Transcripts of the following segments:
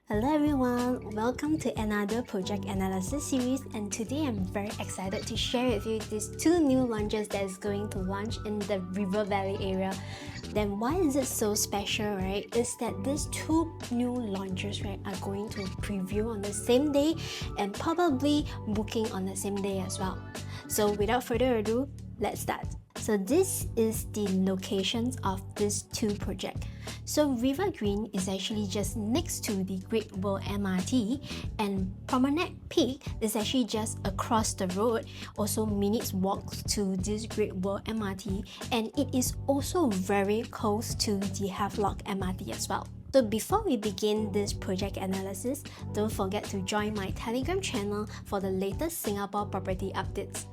Hello everyone, welcome to another project analysis series, and today I'm very excited to share with you these two new launches that is going to launch in the River Valley area. Then why is it so special, right? Is that these two new launches, right, are going to preview on the same day and probably booking on the same day as well. So without further ado, let's start. So this is the locations of these two projects. So River Green is actually just next to the Great World MRT, and Promenade Peak is actually just across the road, also minutes walk to this Great World MRT, and it is also very close to the Havelock MRT as well. So before we begin this project analysis, don't forget to join my Telegram channel for the latest Singapore property updates.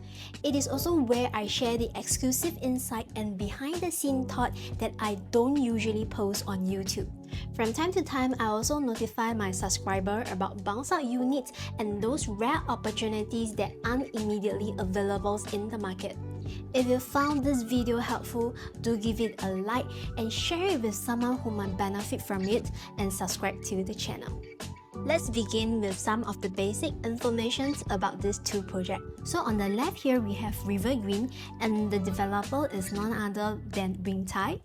It is also where I share the exclusive insight and behind the scene thought that I don't usually post on YouTube. From time to time, I also notify my subscriber about bounce out units and those rare opportunities that aren't immediately available in the market. If you found this video helpful, do give it a like and share it with someone who might benefit from it, and subscribe to the channel. Let's begin with some of the basic information about these two projects. So on the left here, we have River Green, and the developer is none other than Wing Tai.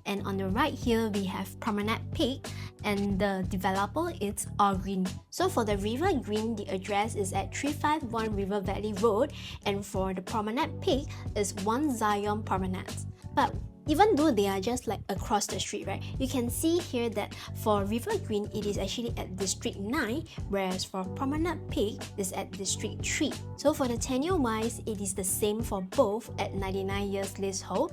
And on the right here, we have Promenade Peak, and the developer is All Green. So for the River Green, the address is at 351 River Valley Road, and for the Promenade Peak is 1 Zion Promenade. But even though they are just like across the street, right, you can see here that for River Green, it is actually at District 9, whereas for Promenade Peak is at District 3. So for the tenure wise, it is the same for both at 99 years leasehold.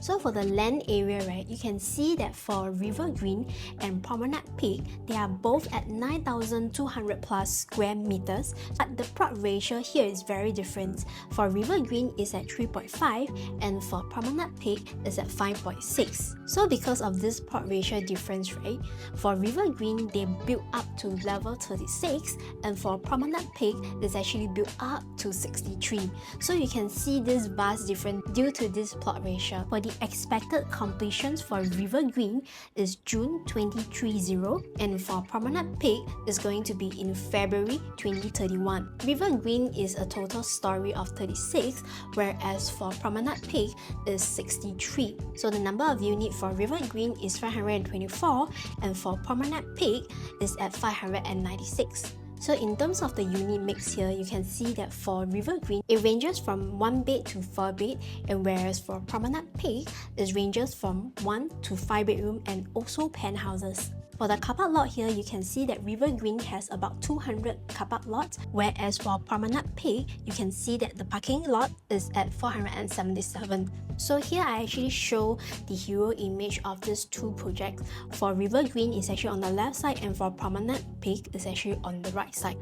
So for the land area, right, you can see that for River Green and Promenade Peak, they are both at 9,200 plus square meters, but the plot ratio here is very different. For River Green is at 3.5 and for Promenade Peak is at 5.6. So because of this plot ratio difference, right, for River Green they built up to level 36, and for Promenade Peak it's actually built up to 63. So you can see this vast difference due to this plot ratio. For the expected completions for River Green is June 2030, and for Promenade Peak is going to be in February 2031. River Green is a total story of 36, whereas for Promenade Peak is 63. So the number of units for River Green is 524, and for Promenade Peak is at 596. So in terms of the unit mix here, you can see that for River Green, it ranges from 1 bed to 4 bed, and whereas for Promenade Peak, it ranges from 1 to 5 bedroom and also penthouses. For the car park lot here, you can see that River Green has about 200 car park lots, whereas for Promenade Peak, you can see that the parking lot is at 477. So here I actually show the hero image of these two projects. For River Green is actually on the left side, and for Promenade Peak is actually on the right side.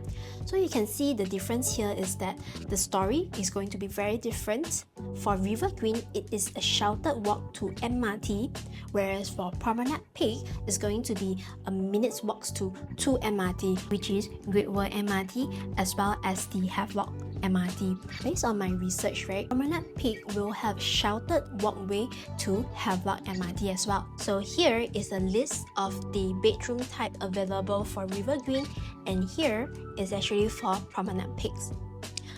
So you can see the difference here is that the story is going to be very different. For River Green, it is a sheltered walk to MRT, whereas for Promenade Peak is going to be a minute's walk to 2 MRT, which is Great World MRT as well as the Havelock MRT. Based on my research, right, Promenade Peak will have sheltered walkway to Havelock MRT as well. So here is a list of the bedroom type available for River Green, and here is actually for Promenade Peaks.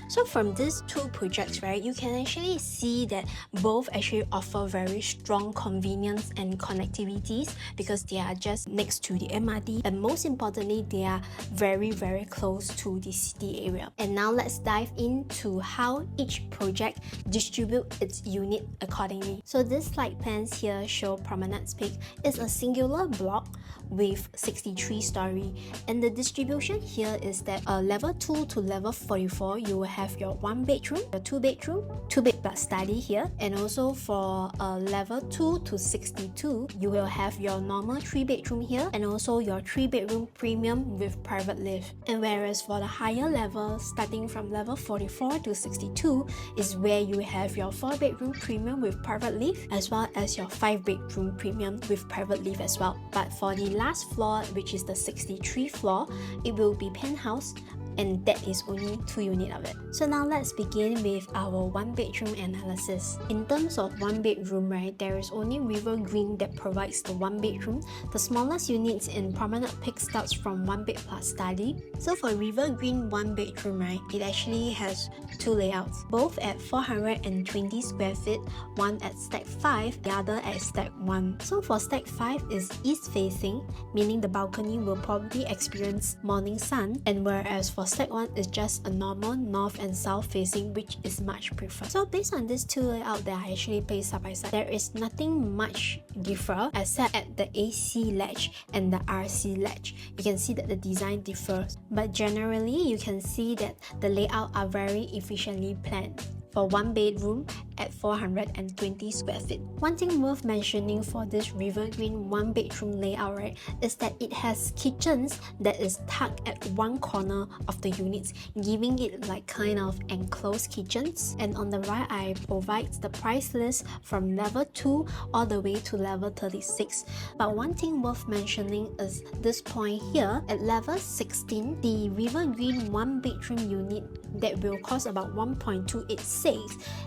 So from these two projects, right, you can actually see that both actually offer very strong convenience and connectivities because they are just next to the MRT, and most importantly, they are very close to the city area. And now let's dive into how each project distribute its unit accordingly. So this slide plans here show Promenade Peak is a singular block with 63 story, and the distribution here is that level 2 to level 44 you will have your 1 bedroom, your 2 bedroom, 2 Bed+Study here, and also for level 2 to 62 you will have your normal 3 bedroom here, and also your 3 bedroom premium with private lift. And whereas for the higher level, starting from level 44 to 62 is where you have your 4 bedroom premium with private lift, as well as your 5 bedroom premium with private lift as well. But for the last floor, which is the 63 floor, it will be penthouse, and that is only 2 units of it. So now let's begin with our 1 bedroom analysis. In terms of 1 bedroom, right, there is only River Green that provides the 1 bedroom. The smallest units in Promenade Peak starts from 1 Bed+Study. So for River Green 1 bedroom, right, it actually has 2 layouts, both at 420 square feet, one at stack 5, the other at stack 1. So for stack 5 is east facing, meaning the balcony will probably experience morning sun, and whereas for stack 1 is just a normal north and south facing, which is much preferred. So based on these 2 layouts that I actually placed side by side, there is nothing much differ except at the AC latch and the RC latch. You can see that the design differs, but generally you can see that the layout are very efficiently planned for 1 bedroom at 420 square feet. One thing worth mentioning for this River Green 1 bedroom layout, right, is that it has kitchens that is tucked at one corner of the units, giving it like kind of enclosed kitchens. And on the right, I provide the price list from level 2 all the way to level 36. But one thing worth mentioning is this point here at level 16, the River Green 1 bedroom unit that will cost about 1.286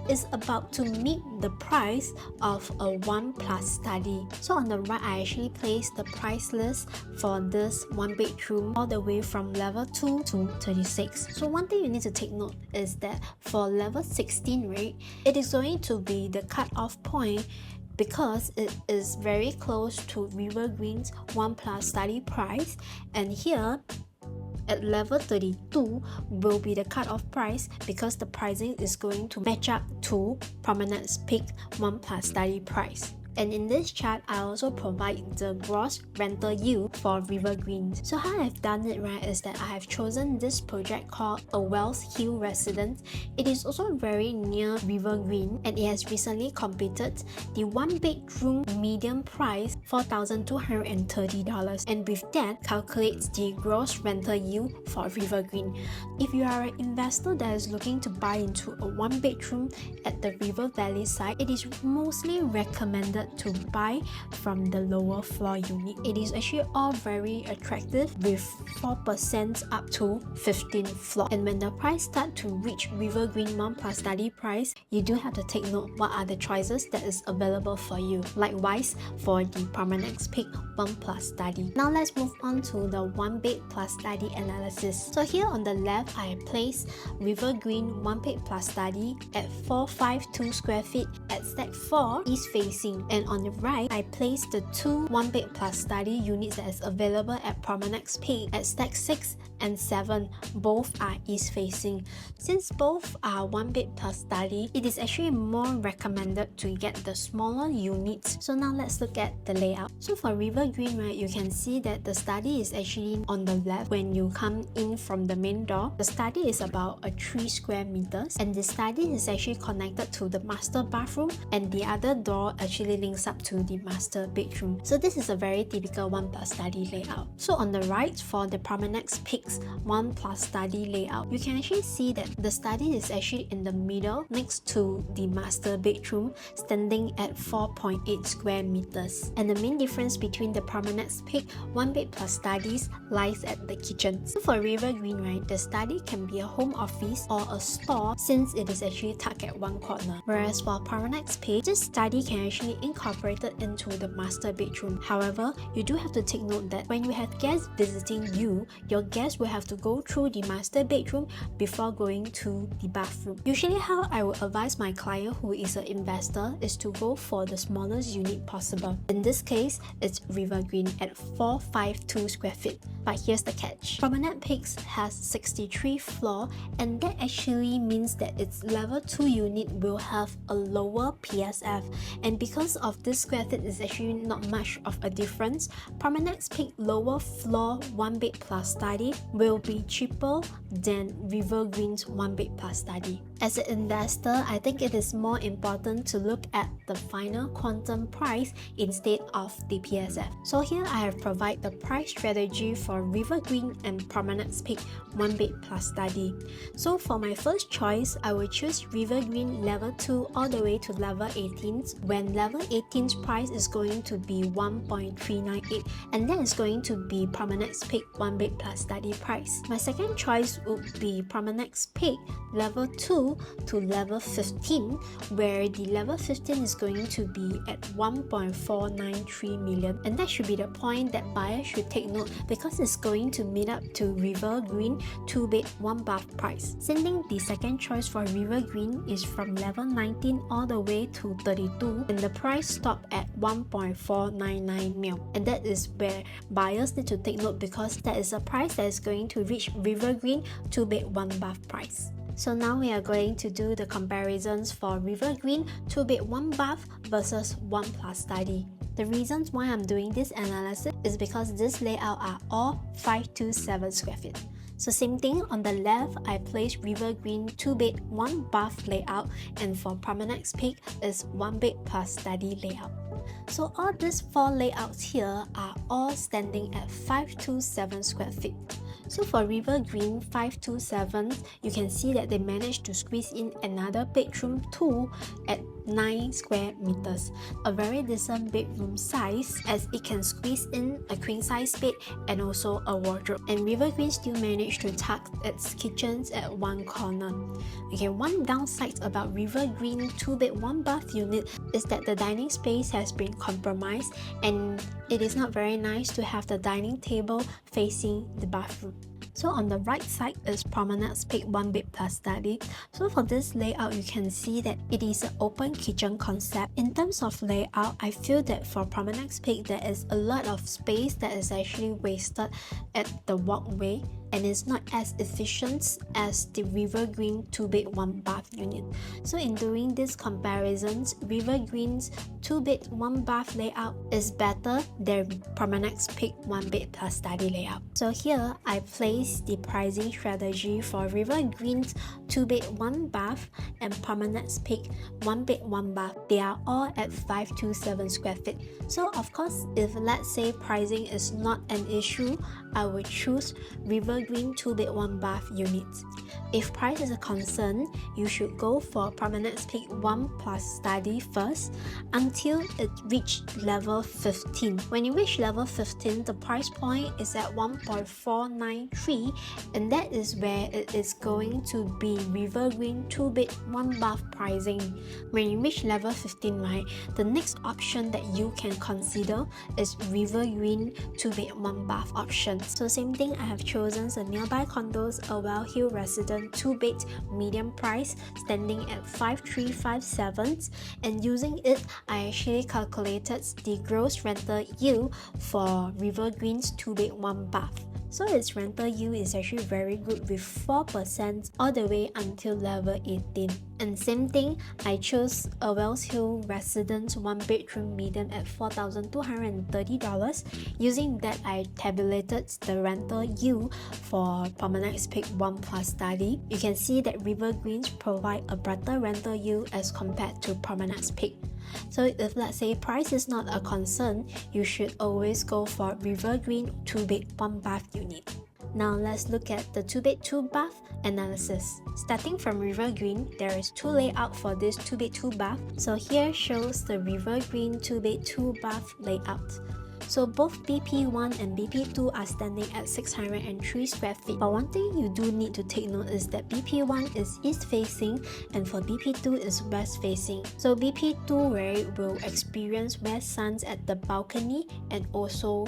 is about to meet the price of a 1+Study. So on the right, I actually placed the price list for this 1 bedroom all the way from level 2 to 36. So one thing you need to take note is that for level 16 rate, it is going to be the cut-off point because it is very close to River Green's 1+Study price, and here at level 32 will be the cut-off price because the pricing is going to match up to Promenade Peak 1+Study price. And in this chart, I also provide the gross rental yield for River Green. So how I've done it, right, is that I have chosen this project called a Wells Hill Residence. It is also very near River Green, and it has recently completed the 1 bedroom medium price $4,230, and with that calculates the gross rental yield for River Green. If you are an investor that is looking to buy into a 1 bedroom at the River Valley side, it is mostly recommended to buy from the lower floor unit. It is actually all very attractive with 4% up to 15th floor. And when the price start to reach River Green 1+Study price, you do have to take note what are the choices that is available for you. Likewise for the Promenade Peak 1+Study. Now let's move on to the 1 Bed+Study analysis. So here on the left, I place River Green 1 Bed+Study at 452 square feet at stack 4 east facing. And on the right, I placed the 2 1 Bed+Study units that is available at Promenade Peak at stack 6 and 7. Both are east facing. Since both are 1 Bed+Study, it is actually more recommended to get the smaller units. So now let's look at the layout. So for River Green, right, you can see that the study is actually on the left when you come in from the main door. The study is about a 3 square meters, and the study is actually connected to the master bathroom, and the other door actually links up to the master bedroom. So this is a very typical 1+Study layout. So on the right, for the Promenade Peak's 1+Study layout, you can actually see that the study is actually in the middle next to the master bedroom, standing at 4.8 square meters. And the main difference between the Promenade Peak 1 Bed+Studies lies at the kitchen. So for River Green, right, the study can be a home office or a store since it is actually tucked at one corner. Whereas for Promenade Peak, this study can actually incorporated into the master bedroom. However, you do have to take note that when you have guests visiting you, your guests will have to go through the master bedroom before going to the bathroom. Usually how I would advise my client who is an investor is to go for the smallest unit possible. In this case, it's River Green at 452 square feet. But here's the catch. Promenade Peaks has 63 floor, and that actually means that its level 2 unit will have a lower PSF, and because of this square feet is actually not much of a difference, Promenade Peak lower floor 1 Bed+Study will be cheaper than River Green's 1 Bed+Study. As an investor, I think it is more important to look at the final quantum price instead of the PSF. So here I have provided the price strategy for River Green and Promenade Peak 1 Bed Plus Study. So for my first choice, I will choose River Green level 2 all the way to level 18, when level 18's price is going to be 1.398, and that is going to be Promenade Peak 1 Bed Plus Study price. My second choice would be Promenade Peak level 2 to level 15, where the level 15 is going to be at 1.493 million, and that should be the point that buyers should take note because it's going to meet up to River Green 2 bed 1 bath price. Sending the second choice for River Green is from level 19 all the way to 32, and the price stopped at 1.499 mil, and that is where buyers need to take note because that is a price that is going to reach River Green 2 bed 1 bath price. So now we are going to do the comparisons for River Green 2 bed 1 bath versus 1 plus study. The reasons why I'm doing this analysis is because this layout are all 527 square feet. So same thing, on the left, I placed River Green 2 bed 1 bath layout, and for Promenade Peak is 1 bed plus study layout. So all these 4 layouts here are all standing at 527 square feet. So for River Green 527, you can see that they managed to squeeze in another bedroom 2 at 9 square meters, a very decent bedroom size as it can squeeze in a queen size bed and also a wardrobe. And River Green still managed to tuck its kitchens at one corner. Okay, one downside about River Green 2 bed 1 bath unit is that the dining space has been compromised, and it is not very nice to have the dining table facing the bathroom. So on the right side is Promenade Peak 1 bed plus study. So for this layout, you can see that it is an open kitchen concept. In terms of layout, I feel that for Promenade Peak, there is a lot of space that is actually wasted at the walkway, and it's not as efficient as the River Green 2 bed 1 bath unit. So in doing these comparisons, River Green's 2 bed 1 bath layout is better than Promenade Peak 1 bed plus study layout. So here I place the pricing strategy for River Green's 2 bed 1 bath and Promenade Peak 1 bed 1 bath. They are all at 527 square feet. So of course, if let's say pricing is not an issue, I would choose River Green 2 bed 1 bath units. If price is a concern, you should go for Promenade Peak 1 plus study first until it reached level 15. When you reach level 15, the price point is at 1.493, and that is where it is going to be River Green 2 bed 1 bath pricing. When you reach level 15, right, the next option that you can consider is River Green 2 bed 1 bath option. So same thing, I have chosen the nearby condos, a Well Hill resident 2 bed medium price standing at 5357, and using it, I actually calculated the gross rental yield for River Green's 2 bed 1 bath. So its rental yield is actually very good with 4% all the way until level 18. And same thing, I chose a Wells Hill residence 1 bedroom medium at $4,230. Using that, I tabulated the rental yield for Promenade Peak 1 plus study. You can see that River Greens provide a better rental yield as compared to Promenade Peak. So if let's say price is not a concern, you should always go for River Green 2 bed 1 bath unit. Now let's look at the 2 bed 2 bath analysis. Starting from River Green, there is 2 layout for this 2 bed 2 bath. So here shows the River Green 2 bed 2 bath layout. So both BP1 and BP2 are standing at 603 square feet. But one thing you do need to take note is that BP1 is east facing and for BP2 is west facing. So BP2 where it will experience west suns at the balcony and also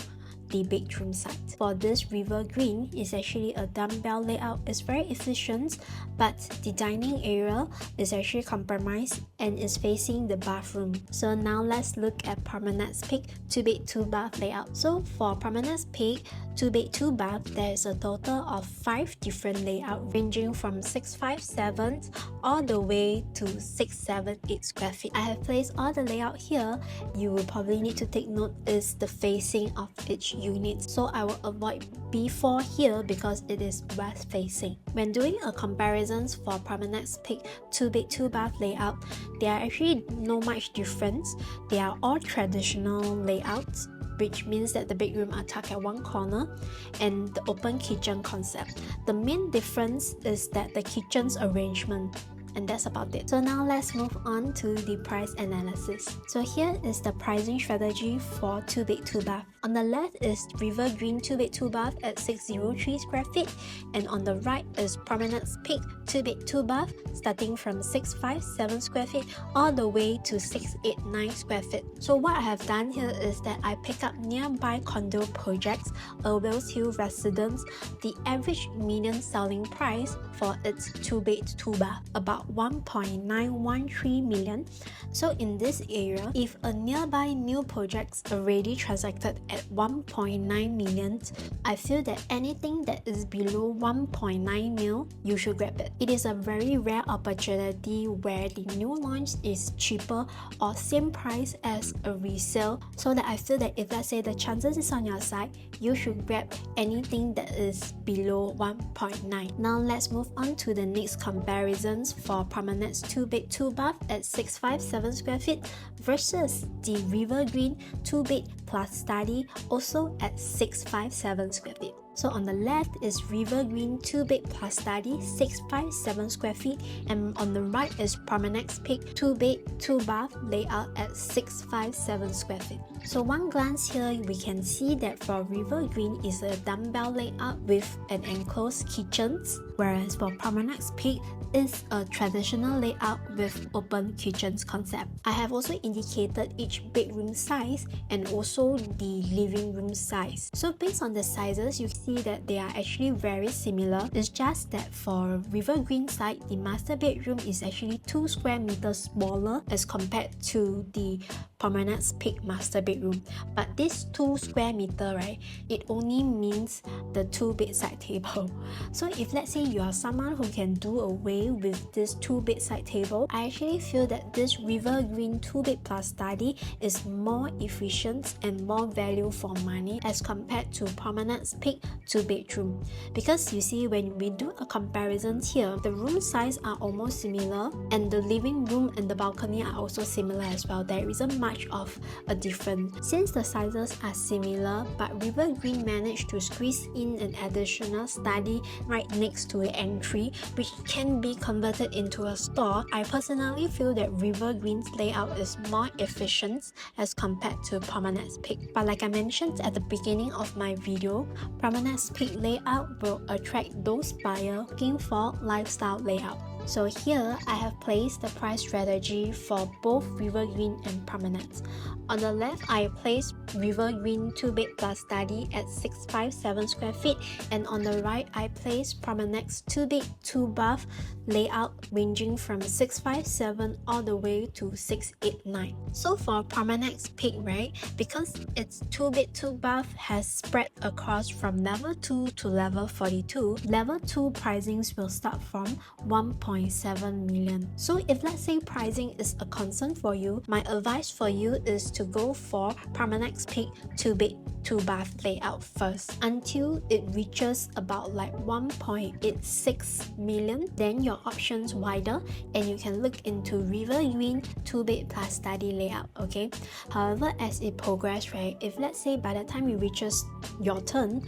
the bedroom side. For this River Green, is actually a dumbbell layout. It's very efficient, but the dining area is actually compromised and is facing the bathroom. So now let's look at Promenade Peak 2 bed 2 bath layout. So for Promenade Peak 2 bed 2 bath, there is a total of 5 different layouts ranging from 657 all the way to 678 square feet. I have placed all the layout here. You will probably need to take note is the facing of each units, so I will avoid B4 here because it is west facing. When doing a comparisons for Promenade's Peak 2-bed 2-bath layout, there are actually no much difference. They are all traditional layouts, which means that the bedroom are tucked at one corner, and the open kitchen concept. The main difference is that the kitchen's arrangement, and that's about it. So now let's move on to the price analysis. So here is the pricing strategy for 2-bed 2-bath. On the left is River Green 2-bed 2-bath at 603 square feet, and on the right is Promenade's Peak 2-bed 2-bath starting from 657 square feet all the way to 689 square feet. So what I have done here is that I pick up nearby condo projects, a Wales Hill residence, the average median selling price for its 2-bed 2-bath, about 1.913 million. So in this area, if a nearby new project's already transacted at 1.9 million, I feel that anything that is below 1.9 mil, you should grab it. It is a very rare opportunity where the new launch is cheaper or same price as a resale, so that I feel that if let's say the chances is on your side, you should grab anything that is below 1.9. Now let's move on to the next comparisons for Promenade's 2-bed 2-bath at 657 square feet versus the River Green 2-bed +study also at 657 square feet. So on the left is River Green 2-bed +study 657 square feet, and on the right is Promenade's Peak 2-bed 2-bath layout at 657 square feet. So one glance here, we can see that for River Green is a dumbbell layout with an enclosed kitchens, whereas for Promenade's Peak is a traditional layout with open kitchens concept. I have also indicated each bedroom size and also the living room size. So based on the sizes, you see that they are actually very similar. It's just that for River Green side, the master bedroom is actually 2 square meters smaller as compared to the Promenade's Peak master bedroom. But this 2 square meter, right, it only means the 2 bedside table. So if let's say you are someone who can do away with this 2 bedside table, I actually feel that this River Green 2-bed +study is more efficient and more value for money as compared to Promenade's Peak 2-bedroom. Because you see, when we do a comparison here, the room size are almost similar, and the living room and the balcony are also similar as well. There isn't much of a difference. Since the sizes are similar, but River Green managed to squeeze in an additional study right next to the entry, which can be converted into a store, I personally feel that River Green's layout is more efficient as compared to Promenade's Peak. But like I mentioned at the beginning of my video, Promenade's Peak layout will attract those buyers looking for lifestyle layout. So here, I have placed the price strategy for both River Green and Promenade. On the left, I placed River Green 2-bed +study at 657 square feet, and on the right, I placed Promenade's 2-bed 2-bath layout ranging from 657 all the way to 689. So for Promenade's Peak, right, because its 2-bed 2-bath has spread across from level 2 to level 42, level 2 pricings will start from 1.7 million. So if let's say pricing is a concern for you, my advice for you is to go for Promenade's Peak 2-bed 2-bath layout first until it reaches about like 1.86 million. Then your options wider and you can look into River Green 2-bed +study layout, okay? However, as it progresses, right, if let's say by the time it reaches your turn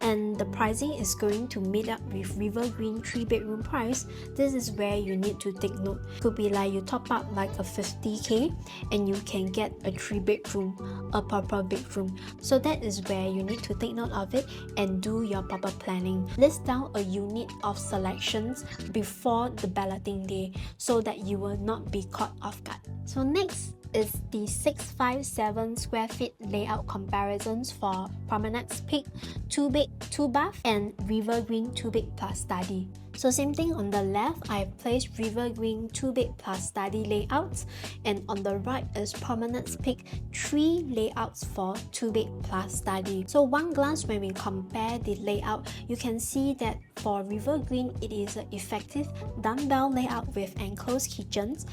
and the pricing is going to meet up with River Green 3-bedroom price, this is where you need to take note. Could be like you top up like a 50k and you can get a 3-bedroom, a proper bedroom. So that is where you need to take note of it and do your proper planning. List down a unit of selections before the balloting day so that you will not be caught off guard. So next is the 657 square feet layout comparisons for Promenade's Peak 2-bed 2-bath and River Green 2-bed +study. So same thing, on the left, I've placed River Green 2-bed +study layouts, and on the right is Promenade's Peak 3 layouts for 2-bed +study. So one glance when we compare the layout, you can see that for River Green, it is an effective dumbbell layout with enclosed kitchens,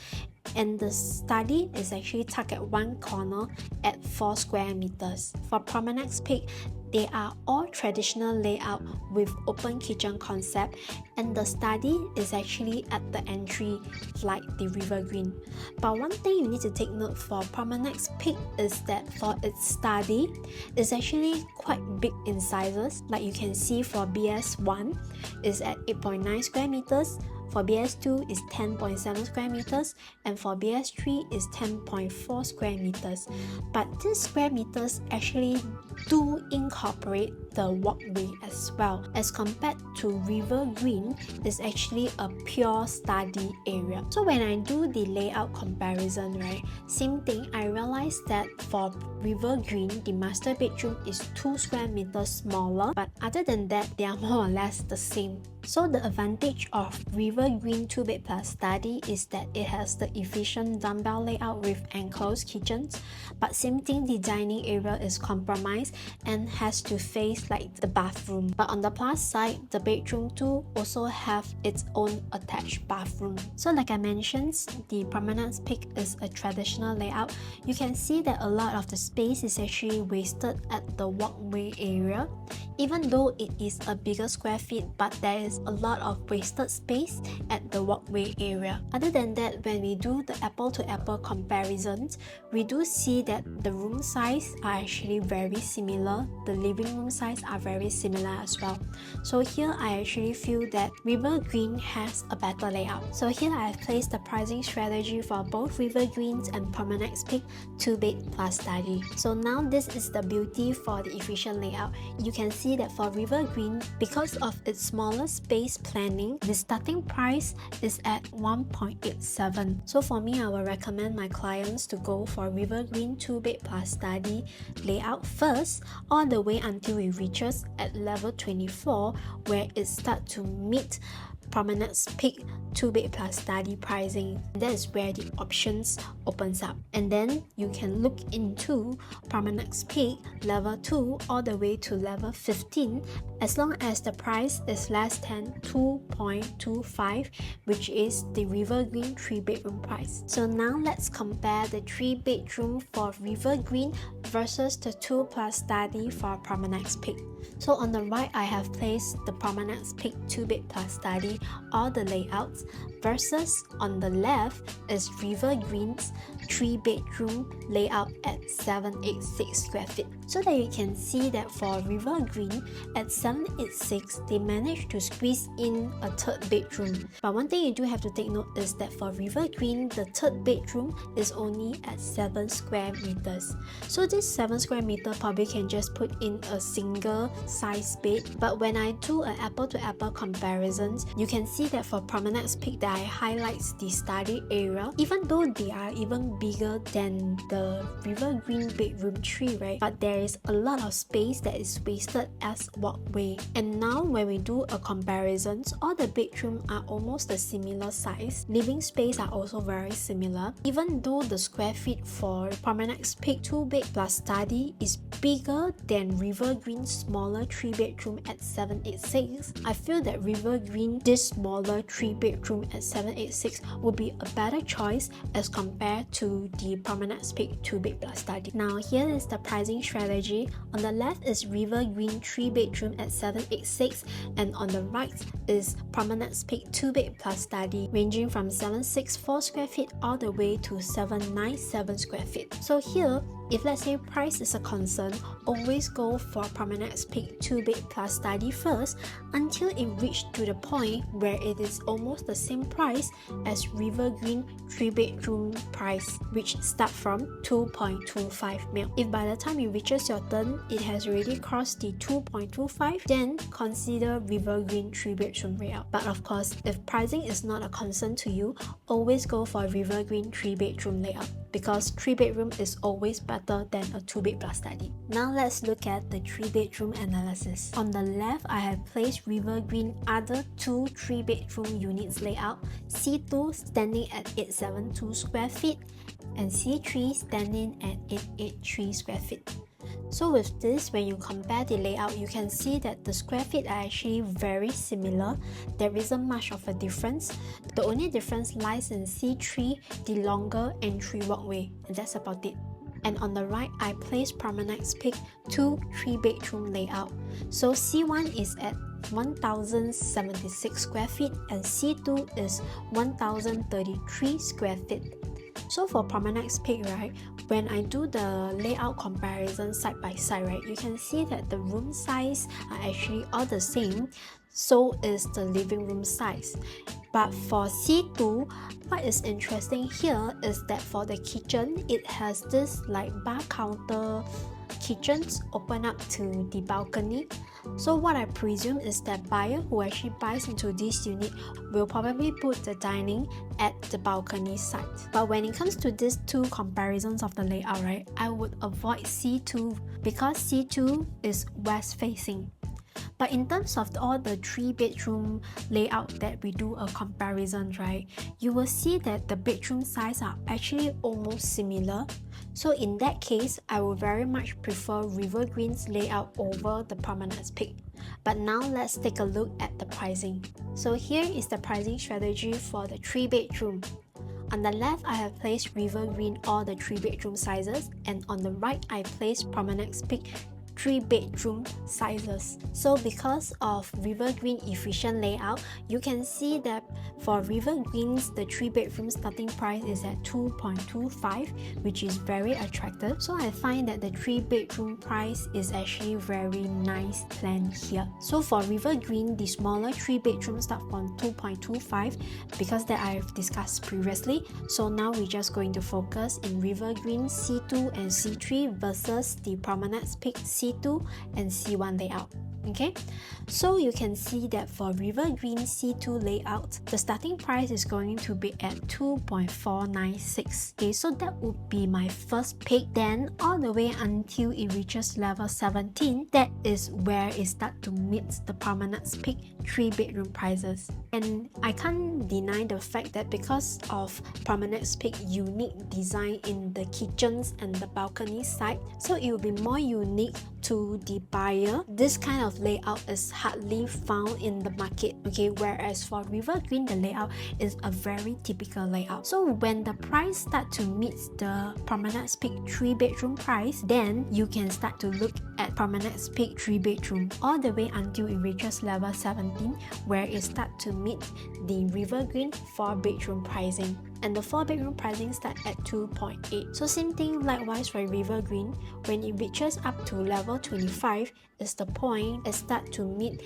and the study is actually tucked at one corner at 4 square meters. For Promenade's Peak, They are all traditional layout with open kitchen concept, and the study is actually at the entry like the River Green. But one thing you need to take note for Promenade Peak is that for its study, it's actually quite big in sizes. Like you can see for BS1 is at 8.9 square meters, for BS2 is 10.7 square meters, and for BS3 is 10.4 square meters. But these square meters actually do incorporate the walkway as well, as compared to River Green is actually a pure study area. So when I do the layout comparison, right, same thing, I realized that for River Green, the master bedroom is 2 square meters smaller, but other than that, they are more or less the same. So the advantage of River Green 2-bed plus study is that it has the efficient dumbbell layout with enclosed kitchens, but same thing, the dining area is compromised and has to face like the bathroom. But on the plus side, the bedroom too also have its own attached bathroom. So like I mentioned, the Promenade Peak is a traditional layout. You can see that a lot of the space is actually wasted at the walkway area. Even though it is a bigger square feet, but there is a lot of wasted space at the walkway area. Other than that, when we do the apple-to-apple comparisons, we do see that the room size are actually very similar. The living room size are very similar as well. So here I actually feel that River Green has a better layout. So here I have placed the pricing strategy for both River Greens and Promenade Peak 2-bed plus study. So now this is the beauty for the efficient layout. You can see that for River Green, because of its smaller space planning, the starting price is at 1.87. So for me, I will recommend my clients to go for River Green 2-bed plus study layout first, all the way until it reaches at level 24, where it starts to meet Promenade Peak 2-bed plus study pricing. That is where the options opens up, and then you can look into Promenade Peak level 2 all the way to level 15, as long as the price is less than 2.25, which is the River Green 3-bedroom price. So now let's compare the 3-bedroom for River Green versus the 2 plus study for Promenade Peak. So on the right, I have placed the Promenade Peak 2-bed plus study, all the layouts, versus on the left is River Green's 3-bedroom layout at 786 square feet. So that you can see that for River Green at 786, they managed to squeeze in a 3rd bedroom. But one thing you do have to take note is that for River Green, the 3rd bedroom is only at 7 square meters. So this 7 square meter probably can just put in a single size bed. But when I do an apple-to-apple comparisons, you can see that for Promenade Peak that I highlights the study area, even though they are even bigger than the River Green bedroom 3, right? But there is a lot of space that is wasted as walkway. And now when we do a comparisons, all the bedrooms are almost the similar size. Living space are also very similar. Even though the square feet for Promenade Peak 2-bed plus study is bigger than River Green's smaller 3-bedroom at 786, I feel that River Green, this smaller 3-bedroom at 786 would be a better choice as compared to the Promenade Peak 2-bed plus study. Now here is the pricing strategy. On the left is River Green 3-bedroom at 786, and on the right is Promenade Peak 2-bed plus study, ranging from 764 square feet all the way to 797 square feet. So here, if let's say price is a concern, always go for Promenade Peak 2-bed plus study first until it reaches to the point where it is almost the same price as River Green 3-bedroom price, which start from 2.25 mil. If by the time it reaches your turn, it has already crossed the 2.25, then consider River Green 3-bedroom layout. But of course, if pricing is not a concern to you, always go for River Green 3-bedroom layout, because 3-bedroom is always better than a 2-bed plus study. Now let's look at the 3-bedroom analysis. On the left, I have placed River Green other 2 3-bedroom units layout, C2 standing at 872 square feet and C3 standing at 883 square feet. So with this, when you compare the layout, you can see that the square feet are actually very similar. There isn't much of a difference. The only difference lies in C3, the longer entry walkway, and that's about it. and on the right I place Promenade Peak 2 3-bedroom layout. So C1 is at 1076 square feet and C2 is 1033 square feet. So for Promenade Peak, right, when I do the layout comparison side by side, right, you can see that the room size are actually all the same. So is the living room size. But for C2, what is interesting here is that for the kitchen, it has this like bar counter kitchens open up to the balcony. So what I presume is that buyer who actually buys into this unit will probably put the dining at the balcony side. But when it comes to these two comparisons of the layout, right, I would avoid C2 because C2 is west facing. But in terms of all the 3-bedroom layout that we do a comparison, right, you will see that the bedroom size are actually almost similar. So in that case, I would very much prefer River Green's layout over the Promenade Peak. But now let's take a look at the pricing. So here is the pricing strategy for the 3-bedroom. On the left, I have placed River Green all the 3-bedroom sizes, and on the right, I placed Promenade Peak 3-bedroom sizes. So because of River Green efficient layout, you can see that for River Greens, the 3-bedroom starting price is at 2.25, which is very attractive. So I find that the 3-bedroom price is actually very nice plan here. So for River Green, the smaller 3-bedroom start from 2.25 because that I've discussed previously. So now we're just going to focus in River Green C2 and C3 versus the Promenade Peak C2 and C1 layout. Okay, so you can see that for River Green C2 layout, the starting price is going to be at 2.496. Okay, so that would be my first pick. Then all the way until it reaches level 17, that is where it starts to meet the Promenade Peak 3-bedroom prices. And I can't deny the fact that because of Promenade Peak unique design in the kitchens and the balcony side, so it will be more unique to the buyer. This kind of layout is hardly found in the market, okay, whereas for River Green, the layout is a very typical layout. So when the price start to meet the Promenade Peak 3-bedroom price, then you can start to look at Promenade Peak 3-bedroom all the way until it reaches level 17, where it start to meet the River Green 4-bedroom pricing. And the 4-bedroom pricing start at 2.8. So same thing likewise for River Green, when it reaches up to level 25 is the point it start to meet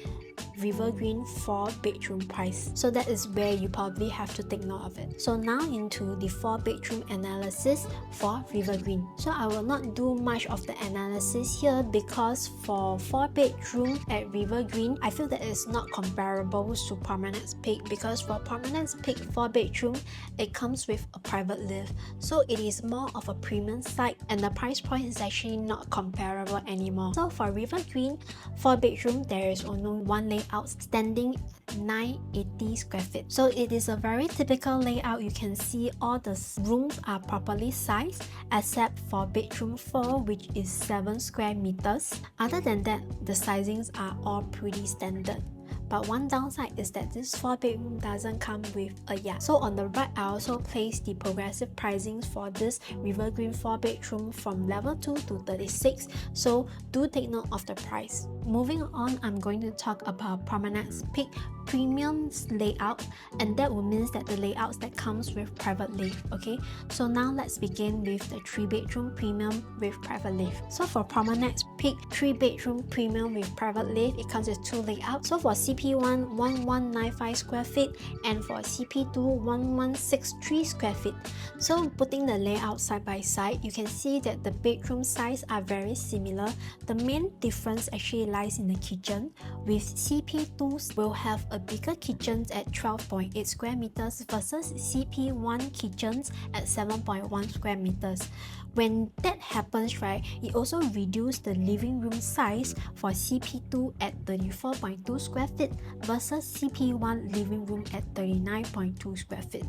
River Green 4-bedroom price. So that is where you probably have to take note of it. So now into the 4-bedroom analysis for River Green. So I will not do much of the analysis here because for 4-bedroom at River Green, I feel that it's not comparable to Promenade Peak because for Promenade Peak 4-bedroom, it comes with a private lift. So it is more of a premium side and the price point is actually not comparable anymore. So for River Green 4-bedroom, there is only one layout standing 980 square feet. So it is a very typical layout. You can see all the rooms are properly sized except for bedroom 4, which is 7 square meters. Other than that, the sizings are all pretty standard. But one downside is that this 4-bedroom doesn't come with a yard. So on the right, I also placed the progressive pricings for this River Green 4-bedroom from level 2 to 36. So do take note of the price. Moving on, I'm going to talk about Promenade Peak Premium's layout, and that will mean that the layouts that comes with private lift. Okay, so now let's begin with the 3-bedroom premium with private lift. So for Promenade Peak 3-bedroom premium with private lift, it comes with 2 layouts. So for CP1 1195 square feet and for CP2 1163 square feet. So putting the layout side by side, you can see that the bedroom size are very similar. The main difference actually lies in the kitchen, with CP2s will have a bigger kitchen at 12.8 square meters versus CP1 kitchens at 7.1 square meters. When that happens, right, it also reduces the living room size for CP2 at 34.2 square feet it versus CP1 living room at 39.2 square feet.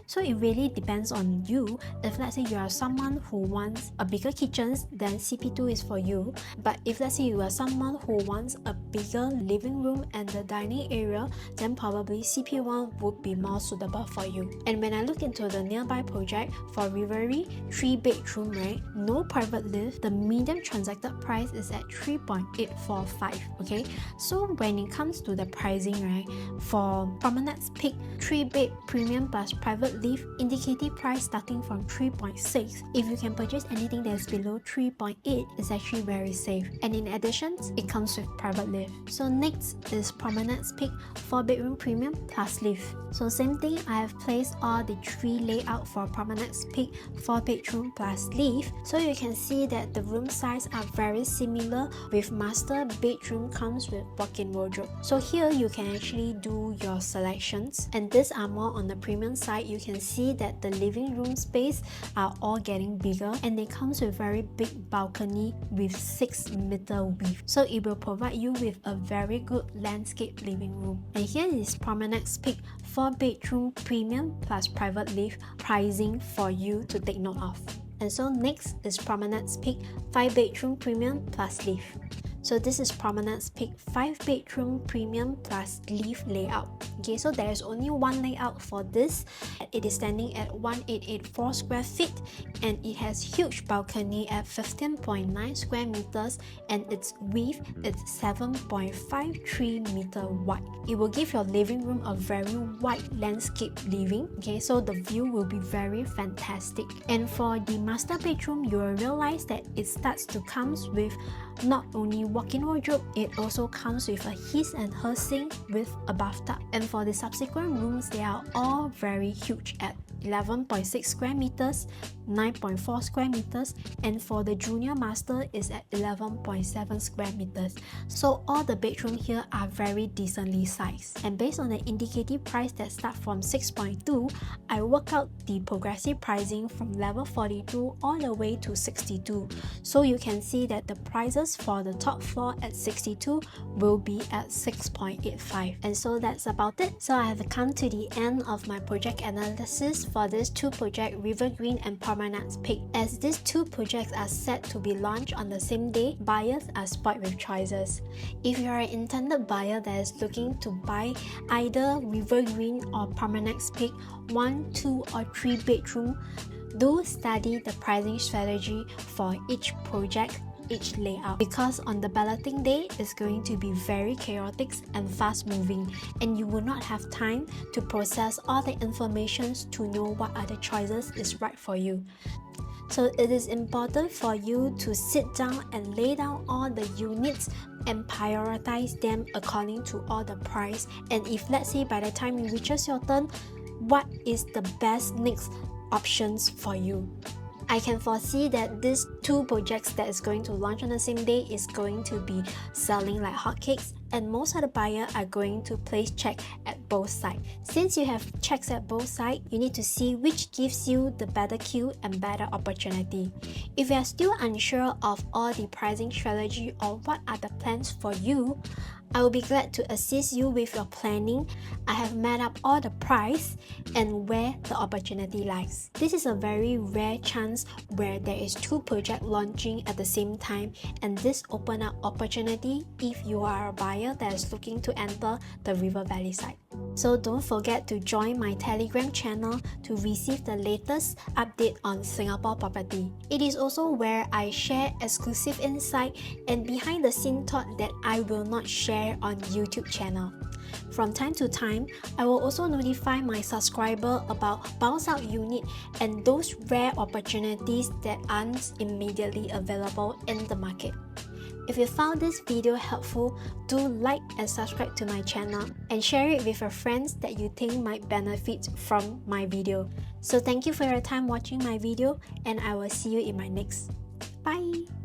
So it really depends on you. If let's say you are someone who wants a bigger kitchen, then CP2 is for you. But if let's say you are someone who wants a bigger living room and the dining area, then probably CP1 would be more suitable for you. And when I look into the nearby project for Rivery, 3-bedroom, right, no private lift, the median transacted price is at 3.845. okay, so when it comes to the pricing, right, for Promenade Peak 3-bed premium plus private lift, indicative price starting from 3.6. If you can purchase anything that is below 3.8, it's actually very safe. And in addition, it comes with private lift. So next is Promenade Peak 4-bedroom premium plus lift. So same thing, I have placed all the 3 layout for Promenade Peak 4-bedroom plus lift. So you can see that the room size are very similar, with master bedroom comes with walk-in wardrobe. So here you can actually do your selections, and these are more on the premium side. You can see that the living room space are all getting bigger, and they comes with very big balcony with 6-meter width. So it will provide you with a very good landscape living room. And here is Promenade Peak 4-bedroom premium plus private lift pricing for you to take note of. And so next is Promenade Peak 5-bedroom premium plus lift. So this is Promenade Peak 5-bedroom premium plus lift layout. Okay, so there is only one layout for this. It is standing at 1884 square feet, and it has huge balcony at 15.9 square meters, and its width is 7.53 meter wide. It will give your living room a very wide landscape living. Okay, so the view will be very fantastic. And for the master bedroom, you will realize that it starts to come with not only walk-in wardrobe, it also comes with a his and her sink with a bathtub. And for the subsequent rooms, they are all very huge at 11.6 square meters, 9.4 square meters, and for the junior master is at 11.7 square meters. So all the bedrooms here are very decently sized. And based on the indicative price that start from 6.2, I work out the progressive pricing from level 42 all the way to 62. So you can see that the prices for the top floor at 62 will be at 6.85. And so that's about it. So I have come to the end of my project analysis for these 2 projects, River Green and Promenade Peak. As these 2 projects are set to be launched on the same day, buyers are spoiled with choices. If you are an intended buyer that is looking to buy either River Green or Promenade Peak 1, 2 or 3 bedroom, do study the pricing strategy for each project, each layout, because on the balloting day it's going to be very chaotic and fast moving, and you will not have time to process all the information to know what other choices is right for you. So it is important for you to sit down and lay down all the units and prioritize them according to all the price. And if let's say by the time it reaches your turn, what is the best next options for you? I can foresee that these 2 projects that is going to launch on the same day is going to be selling like hotcakes, and most of the buyers are going to place check at both sides. Since you have checks at both sides, you need to see which gives you the better queue and better opportunity. If you are still unsure of all the pricing strategy or what are the plans for you, I will be glad to assist you with your planning. I have mapped up all the price and where the opportunity lies. This is a very rare chance where there is 2 projects launching at the same time, and this open up opportunity if you are a buyer that is looking to enter the River Valley side. So don't forget to join my Telegram channel to receive the latest update on Singapore property. It is also where I share exclusive insight and behind the scene thought that I will not share on YouTube channel. From time to time, I will also notify my subscriber about bounce out unit and those rare opportunities that aren't immediately available in the market. If you found this video helpful, do like and subscribe to my channel and share it with your friends that you think might benefit from my video. So thank you for your time watching my video, and I will see you in my next. Bye!